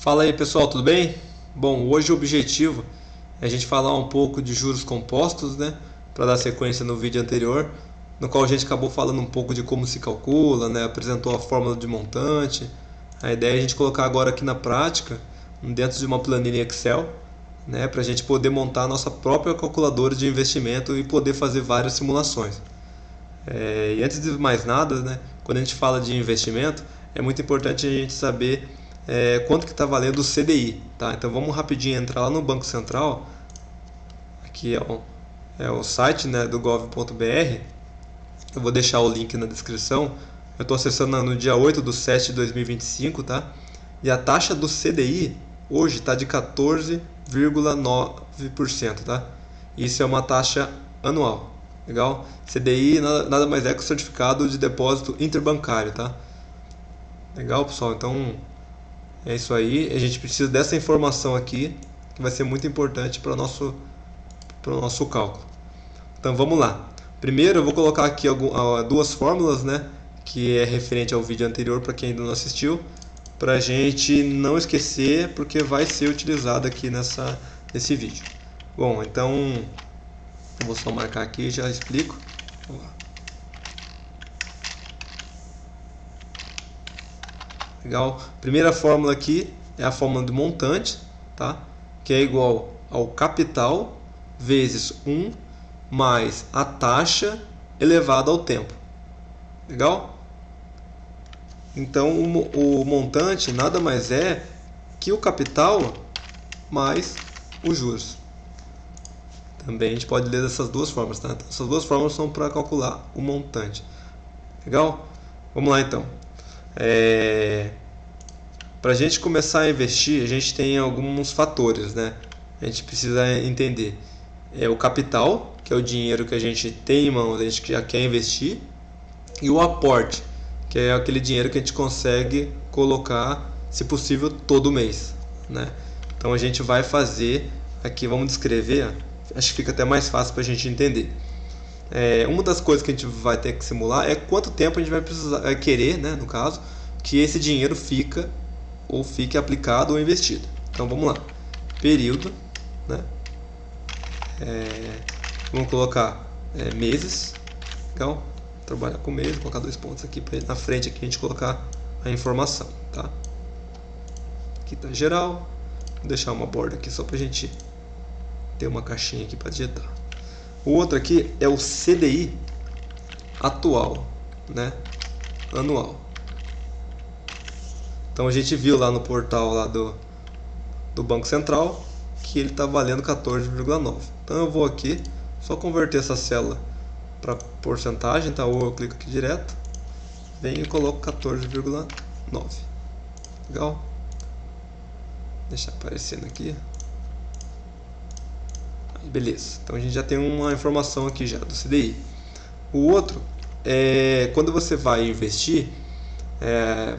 Fala aí pessoal, tudo bem? Bom, hoje o objetivo é a gente falar um pouco de juros compostos, né? Para dar sequência no vídeo anterior, no qual a gente acabou falando um pouco de como se calcula, né? Apresentou a fórmula de montante. A ideia é a gente colocar agora aqui na prática, dentro de uma planilha Excel, né? Para a gente poder montar a nossa própria calculadora de investimento e poder fazer várias simulações. E antes de mais nada, né, quando a gente fala de investimento, é muito importante a gente saber quanto que está valendo o CDI. Tá? Então vamos rapidinho entrar lá no Banco Central, aqui é o site, né, do gov.br, eu vou deixar o link na descrição. Eu estou acessando no dia 8/7/2025, tá? E a taxa do CDI hoje está de 14,9%, tá? Isso é uma taxa anual. Legal? CDI nada mais é que o certificado de depósito interbancário, tá? Legal, pessoal? Então é isso aí. A gente precisa dessa informação aqui, que vai ser muito importante para o nosso cálculo. Então vamos lá. Primeiro eu vou colocar aqui duas fórmulas, né? Que é referente ao vídeo anterior para quem ainda não assistiu, para a gente não esquecer, porque vai ser utilizado aqui nesse vídeo. Bom, então eu vou só marcar aqui e já explico. Legal. Primeira fórmula aqui é a fórmula do montante, tá? Que é igual ao capital vezes 1 mais a taxa elevada ao tempo. Legal? Então o montante nada mais é que o capital mais os juros. Também a gente pode ler dessas duas formas, tá? Então, essas duas formas são para calcular o montante. Legal? Vamos lá então. Para a gente começar a investir, a gente tem alguns fatores, né? A gente precisa entender o capital, que é o dinheiro que a gente tem em mãos, a gente já quer investir, e o aporte, que é aquele dinheiro que a gente consegue colocar, se possível, todo mês, né? Então a gente vai fazer aqui, vamos descrever, acho que fica até mais fácil para a gente entender. Uma das coisas que a gente vai ter que simular é quanto tempo a gente vai precisar, querer, né, no caso, que esse dinheiro fique aplicado ou investido. Então vamos lá. Período, né? Vamos colocar meses. Legal? Trabalhar com meses, colocar dois pontos aqui na frente aqui a gente colocar a informação, tá? Aqui tá geral. Vou deixar uma borda aqui só pra gente ter uma caixinha aqui para digitar. O outro aqui é o CDI atual, né? Anual. Então a gente viu lá no portal lá do Banco Central que ele está valendo 14,9. Então eu vou aqui só converter essa célula para porcentagem, tá? Ou eu clico aqui direto, venho e coloco 14,9. Legal? Deixa aparecendo aqui. Beleza, então a gente já tem uma informação aqui já do CDI. O outro é quando você vai investir,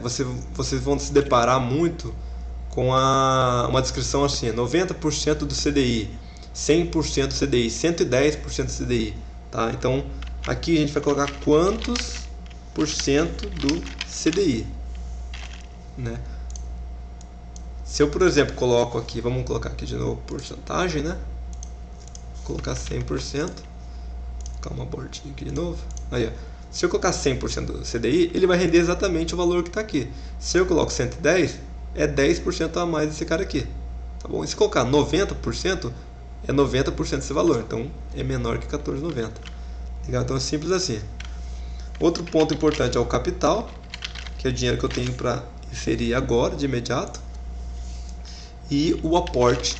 vocês vão se deparar muito com uma descrição assim: 90% do CDI, 100% do CDI, 110% do CDI, tá? Então aqui a gente vai colocar quantos por cento do CDI, né? Se eu, por exemplo, coloco aqui, vamos colocar aqui de novo porcentagem, né? Colocar 100%, colocar uma bordinha aqui de novo. Aí, ó. Se eu colocar 100% do CDI, ele vai render exatamente o valor que está aqui. Se eu coloco 110, é 10% a mais desse cara aqui. Tá bom? E se colocar 90%, é 90% desse valor. Então, é menor que 14,90. Legal? Então, é simples assim. Outro ponto importante é o capital, que é o dinheiro que eu tenho para inserir agora, de imediato. E o aporte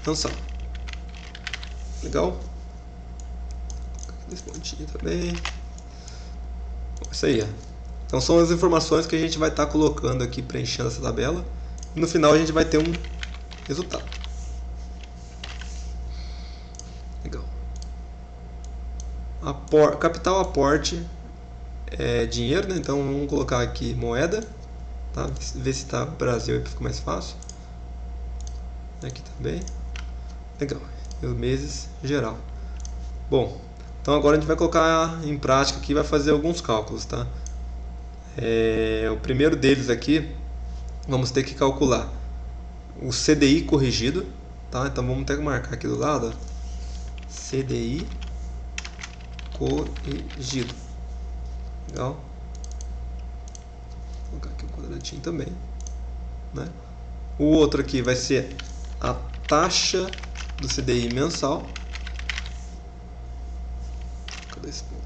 mensal. Legal? Esse pontinho também. Isso aí. Então são as informações que a gente vai estar colocando aqui, preenchendo essa tabela. E no final a gente vai ter um resultado. Legal. Capital aporte é dinheiro, né? Então vamos colocar aqui moeda. Tá? Ver se está Brasil para ficar mais fácil. Aqui também. Legal. E os meses geral. Bom, então agora a gente vai colocar em prática aqui, vai fazer alguns cálculos, tá? O primeiro deles aqui, vamos ter que calcular o CDI corrigido, tá? Então vamos ter que marcar aqui do lado, ó, CDI corrigido. Legal? Vou colocar aqui um quadradinho também, né? O outro aqui vai ser a taxa do CDI mensal. Cadê esse ponto?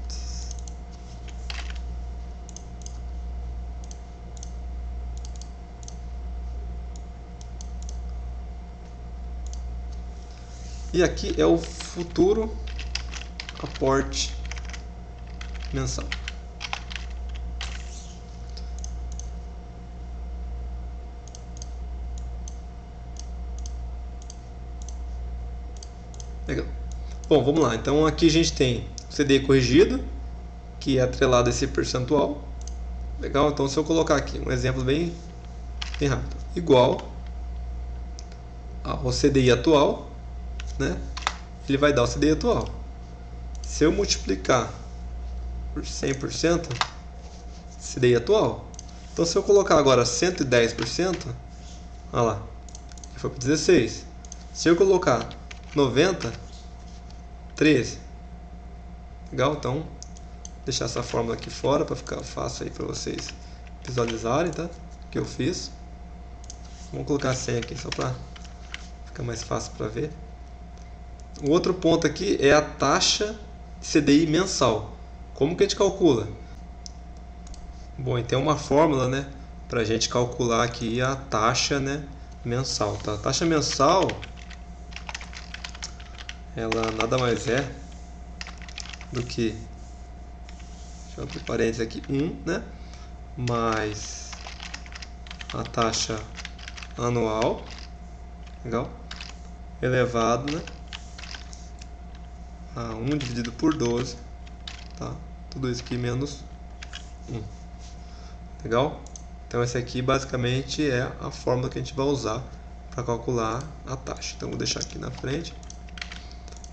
E aqui é o futuro aporte mensal. Legal. Bom, vamos lá. Então aqui a gente tem o CDI corrigido, que é atrelado a esse percentual. Legal? Então se eu colocar aqui um exemplo bem rápido, igual ao CDI atual, né? Ele vai dar o CDI atual. Se eu multiplicar por 100%, CDI atual. Então se eu colocar agora 110%, olha lá, foi para 16. Se eu colocar 90, 13. Legal? Então, deixar essa fórmula aqui fora para ficar fácil aí para vocês visualizarem, tá? O que eu fiz. Vamos colocar 100 aqui só para ficar mais fácil para ver. O outro ponto aqui é a taxa de CDI mensal. Como que a gente calcula? Bom, e tem uma fórmula, né, para a gente calcular aqui a taxa, né, mensal. Tá? A taxa mensal, ela nada mais é do que, deixa eu abrir parênteses aqui, 1, né, mais a taxa anual, legal, elevado, né, a 1 dividido por 12, tá? Tudo isso aqui menos 1. Legal? Então essa aqui basicamente é a fórmula que a gente vai usar para calcular a taxa. Então vou deixar aqui na frente.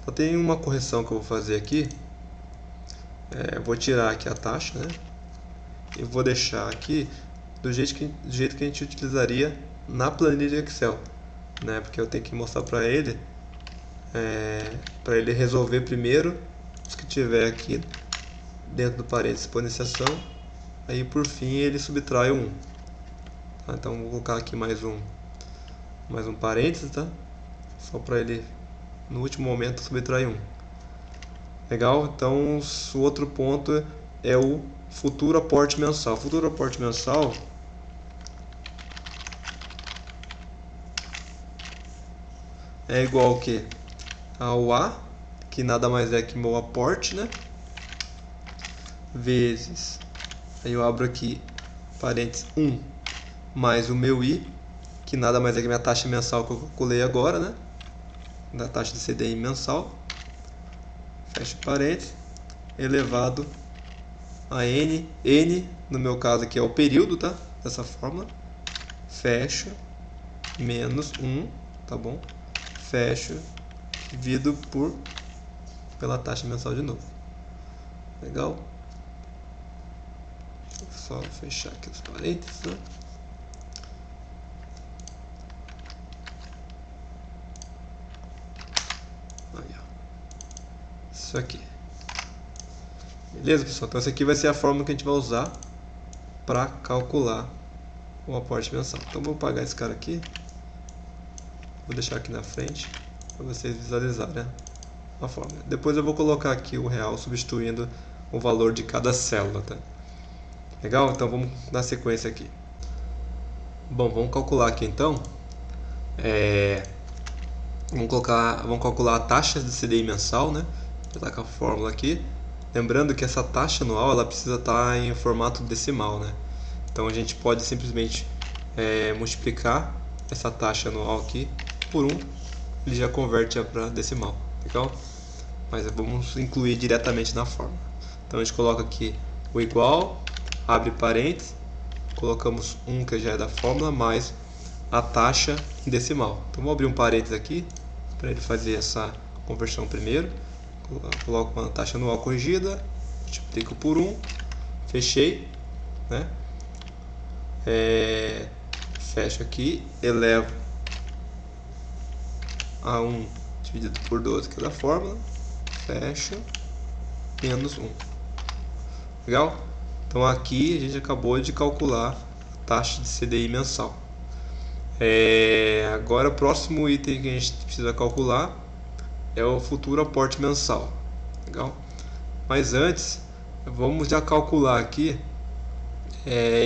Só tem uma correção que eu vou fazer aqui. Vou tirar aqui a taxa, né? E vou deixar aqui do jeito que a gente utilizaria na planilha Excel, né? Porque eu tenho que mostrar para ele resolver primeiro os que tiver aqui dentro do parênteses exponenciação, aí por fim ele subtrai o 1. Tá? Então vou colocar aqui mais um parênteses, tá? Só para ele no último momento subtrair 1. Legal? Então o outro ponto é o futuro aporte mensal. O futuro aporte mensal é igual ao que? Ao A, que nada mais é que meu aporte, né? Vezes, aí eu abro aqui parênteses 1 mais o meu I, que nada mais é que minha taxa mensal que eu calculei agora, né? Da taxa de CDI mensal, fecho parênteses, elevado a N, N no meu caso aqui é o período, tá? Dessa fórmula, fecho, menos 1, tá bom? Fecho, dividido pela taxa mensal de novo. Legal? Só fechar aqui os parênteses, né? Aí, ó. Isso aqui. Beleza, pessoal? Então essa aqui vai ser a fórmula que a gente vai usar para calcular o aporte mensal. Então vou apagar esse cara aqui. Vou deixar aqui na frente para vocês visualizarem, né, a fórmula. Depois eu vou colocar aqui o real substituindo o valor de cada célula, tá? Legal? Então vamos dar sequência aqui. Bom, vamos calcular aqui então. Vamos calcular a taxa de CDI mensal, né? Vou estar com a fórmula aqui. Lembrando que essa taxa anual ela precisa estar em formato decimal, né? Então a gente pode simplesmente multiplicar essa taxa anual aqui por 1, ele já converte para decimal, legal? Mas vamos incluir diretamente na fórmula. Então a gente coloca aqui o igual, abre parênteses, colocamos 1 que já é da fórmula, mais a taxa em decimal. Então vou abrir um parênteses aqui para ele fazer essa conversão primeiro. Coloco uma taxa anual corrigida, multiplico por 1, fechei, né? Fecho aqui, elevo A1 dividido por 12, que é da fórmula, fecha, menos 1. Legal? Então aqui a gente acabou de calcular a taxa de CDI mensal. Agora o próximo item que a gente precisa calcular é o futuro aporte mensal. Legal? Mas antes, vamos já calcular aqui,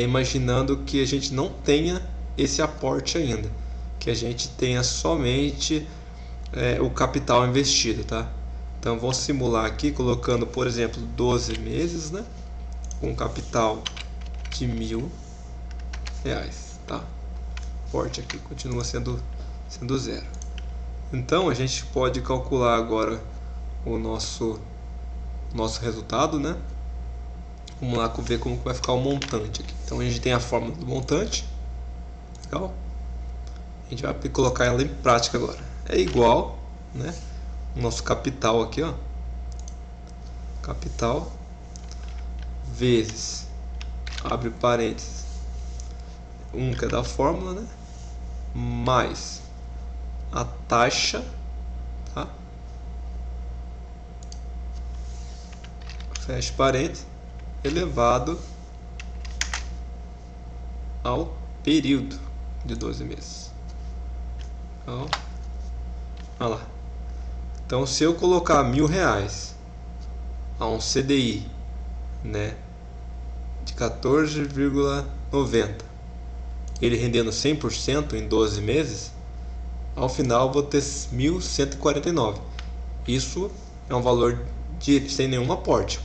imaginando que a gente não tenha esse aporte ainda, que a gente tenha somente o capital investido, tá? Então vou simular aqui colocando, por exemplo, 12 meses, né? Com capital de R$1.000, tá? Aporte aqui continua sendo 0. Então a gente pode calcular agora o nosso resultado, né? Vamos lá ver como vai ficar o montante aqui. Então a gente tem a fórmula do montante. Legal? A gente vai colocar ela em prática agora. É igual, né? O nosso capital aqui, ó. Capital vezes, abre parênteses, 1 que é da fórmula, né? Mais a taxa, tá? Fecha parênteses, elevado ao período de 12 meses. Então, olha lá. Então, se eu colocar R$1.000 a um CDI, né, de 14,90, ele rendendo 100% em 12 meses, ao final eu vou ter 1.149. Isso é um valor sem nenhum aporte,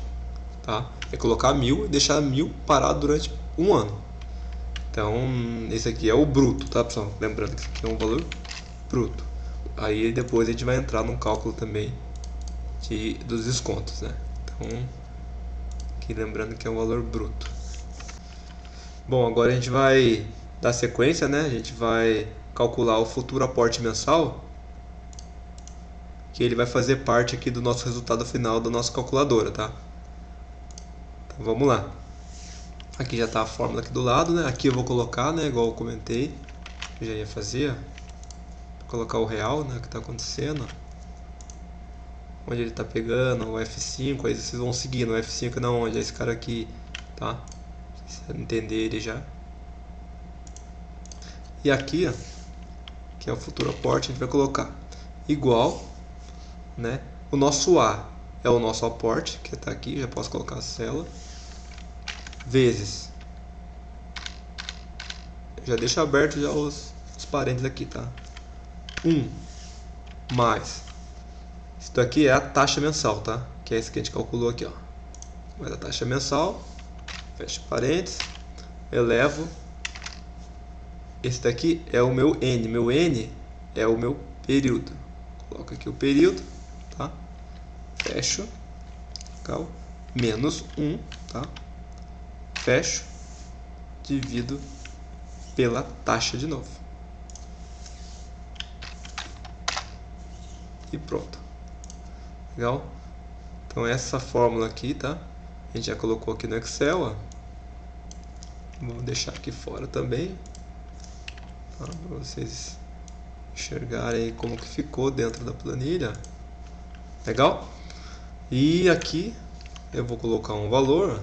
tá? É colocar 1.000 e deixar 1.000 parado durante um ano. Então, esse aqui é o bruto, tá, pessoal? Lembrando que isso aqui é um valor bruto. Aí depois a gente vai entrar no cálculo também dos descontos, né? Então, aqui lembrando que é um valor bruto. Bom, agora a gente vai dar sequência, né? A gente vai calcular o futuro aporte mensal, que ele vai fazer parte aqui do nosso resultado final da nossa calculadora, tá? Então vamos lá. Aqui já está a fórmula aqui do lado, né? Aqui eu vou colocar, né? Igual eu comentei, eu já ia fazer, ó. Vou colocar o real, né? O que está acontecendo, ó. Onde ele está pegando, o F5, aí vocês vão seguindo. O F5 não, onde é esse cara aqui, tá? Vocês entender ele já. E aqui, ó, que é o futuro aporte, a gente vai colocar igual, né? O nosso A é o nosso aporte, que está aqui, já posso colocar a célula, vezes, já deixo aberto já os parênteses aqui, tá? 1 mais, isso daqui é a taxa mensal, tá? Que é esse que a gente calculou aqui, ó. Mais a taxa mensal, fecha parênteses, elevo, esse daqui é o meu N é o meu período. Coloco aqui o período, tá? Fecho, legal, menos 1, tá? Fecho, divido pela taxa de novo. E pronto. Legal? Então essa fórmula aqui, tá? A gente já colocou aqui no Excel, ó. Vou deixar aqui fora também, tá? Para vocês enxergarem como que ficou dentro da planilha. Legal? E aqui eu vou colocar um valor.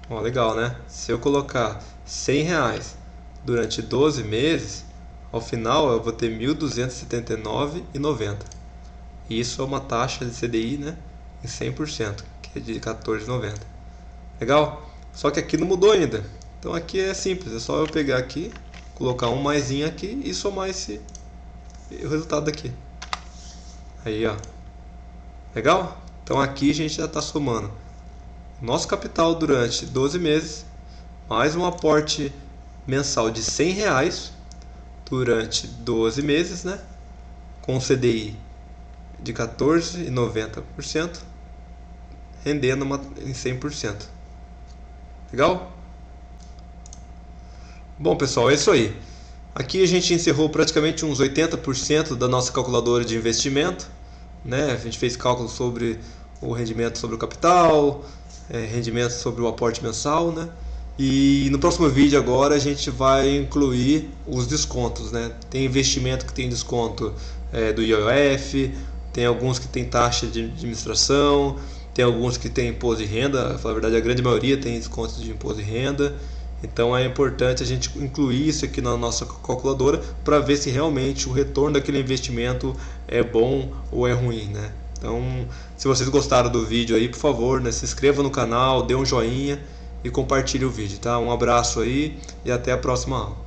Ó, legal, né? Se eu colocar R$100 durante 12 meses, ao final eu vou ter R$1.279,90. Isso é uma taxa de CDI, né, em 100%, que é de 14,90. Legal? Só que aqui não mudou ainda. Então aqui é simples, é só eu pegar aqui, colocar um maisinho aqui e somar o resultado daqui. Aí, ó. Legal? Então aqui a gente já está somando nosso capital durante 12 meses, mais um aporte mensal de R$100 durante 12 meses, né? Com CDI de 14,90%, rendendo em 100%. Legal? Bom, pessoal, é isso aí. Aqui a gente encerrou praticamente uns 80% da nossa calculadora de investimento, né? A gente fez cálculo sobre o rendimento sobre o capital, rendimento sobre o aporte mensal, né? E no próximo vídeo agora a gente vai incluir os descontos, né? Tem investimento que tem desconto do IOF, tem alguns que tem taxa de administração, tem alguns que tem imposto de renda, pra falar a verdade a grande maioria tem descontos de imposto de renda. Então é importante a gente incluir isso aqui na nossa calculadora para ver se realmente o retorno daquele investimento é bom ou é ruim, né? Então, se vocês gostaram do vídeo aí, por favor, né, se inscreva no canal, dê um joinha e compartilhe o vídeo, tá? Um abraço aí e até a próxima aula.